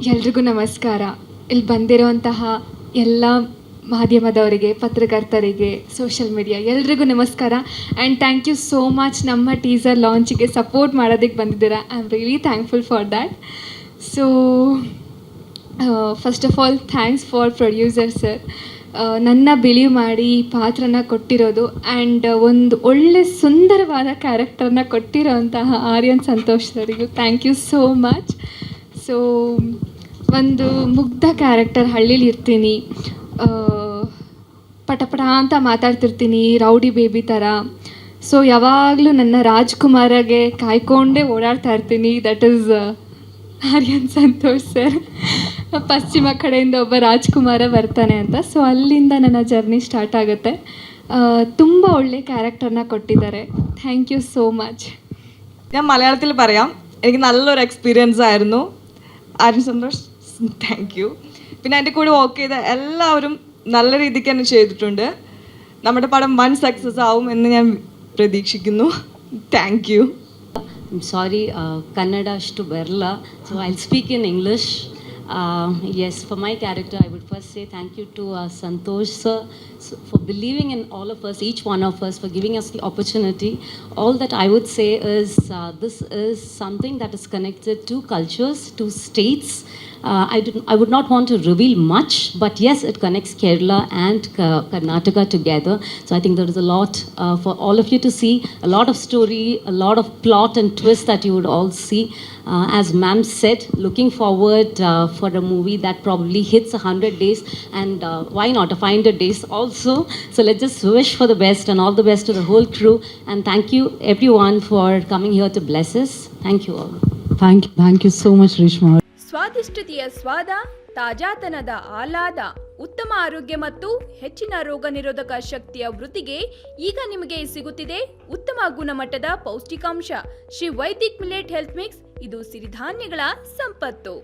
ಎಲ್ರಿಗೂ ನಮಸ್ಕಾರ. ಇಲ್ಲಿ ಬಂದಿರುವಂತಹ ಎಲ್ಲ ಮಾಧ್ಯಮದವರಿಗೆ, ಪತ್ರಕರ್ತರಿಗೆ, ಸೋಷಿಯಲ್ ಮೀಡಿಯಾ ಎಲ್ರಿಗೂ ನಮಸ್ಕಾರ. And thank you so much ನಮ್ಮ ಟೀಸರ್ ಲಾಂಚಿಗೆ ಸಪೋರ್ಟ್ ಮಾಡೋದಕ್ಕೆ ಬಂದಿದ್ದೀರಾ. I am really thankful for that. So first of all thanks for producer sir, ನನ್ನ ಬಿಲೀವ್ ಮಾಡಿ ಈ ಪಾತ್ರನ ಕೊಟ್ಟಿರೋದು. ಆ್ಯಂಡ್ ಒಂದು ಒಳ್ಳೆ ಸುಂದರವಾದ ಕ್ಯಾರೆಕ್ಟರ್ನ ಕೊಟ್ಟಿರೋಂತಹ ಆರ್ಯನ್ ಸಂತೋಷ್ ಸರಿಗೂ thank you so much. So ಒಂದು ಮುಗ್ಧ ಕ್ಯಾರೆಕ್ಟರ್, ಹಳ್ಳೀಲಿ ಇರ್ತೀನಿ, ಪಟಪಟ ಅಂತ ಮಾತಾಡ್ತಿರ್ತೀನಿ, ರೌಡಿ ಬೇಬಿ ಥರ. ಸೊ ಯಾವಾಗಲೂ ನನ್ನ ರಾಜ್ಕುಮಾರಗೆ ಕಾಯ್ಕೊಂಡೇ ಓಡಾಡ್ತಾ ಇರ್ತೀನಿ. That is Aryan Santosh sir. ಪಶ್ಚಿಮ ಕಡೆಯಿಂದ ಒಬ್ಬ ರಾಜ್ಕುಮಾರ ಬರ್ತಾನೆ ಅಂತ. ಸೊ ಅಲ್ಲಿಂದ ನನ್ನ ಜರ್ನಿ ಸ್ಟಾರ್ಟ್ ಆಗುತ್ತೆ. ತುಂಬ ಒಳ್ಳೆ ക്യാരക്ടറിനെ കൊട്ടിದ್ದಾರೆ. Thank you so much. ഞാൻ മലയാളത്തിൽ പറയാം. എനിക്ക് നല്ലൊരു എക്സ്പീരിയൻസ് ആയിരുന്നു. Aryan Santosh thank you. പിന്നെ എൻ്റെ കൂടെ വർക്ക് ചെയ്ത എല്ലാവരും നല്ല രീതിക്ക് തന്നെ ചെയ്തിട്ടുണ്ട്. നമ്മുടെ പടം വൻ സക്സസ് ആവും എന്ന് ഞാൻ പ്രതീക്ഷിക്കുന്നു. Thank you. I'm sorry, Kannada ಅಷ್ಟು ಬರಲ್ಲ, so I'll speak in English. Yes, for my character, I would first say thank you to Santosh sir for believing in all of us, each one of us, for giving us the opportunity. All that I would say is this is something that is connected to cultures, to states. I would not want to reveal much, but yes, it connects Kerala and Karnataka together. So I think there is a lot for all of you to see, a lot of story, a lot of plot and twist that you would all see. As ma'am said, looking forward for a movie that probably hits 100 days, and why not 500 days also. So let's just wish for the best, and all the best to the whole crew, and thank you everyone for coming here to bless us. Thank you all. Thank you so much, Rishma. ಸ್ವಾದಿಷ್ಟತೆಯ ಸ್ವಾದ, ತಾಜಾತನದ ಆಹ್ಲಾದ, ಉತ್ತಮ ಆರೋಗ್ಯ ಮತ್ತು ಹೆಚ್ಚಿನ ರೋಗ ನಿರೋಧಕ ಶಕ್ತಿಯ ವೃದ್ಧಿಗೆ ಈಗ ನಿಮಗೆ ಸಿಗುತ್ತಿದೆ ಉತ್ತಮ ಗುಣಮಟ್ಟದ ಪೌಷ್ಟಿಕಾಂಶ. Shri Vaidik millet health mix. ಇದು ಸಿರಿಧಾನ್ಯಗಳ ಸಂಪತ್ತು.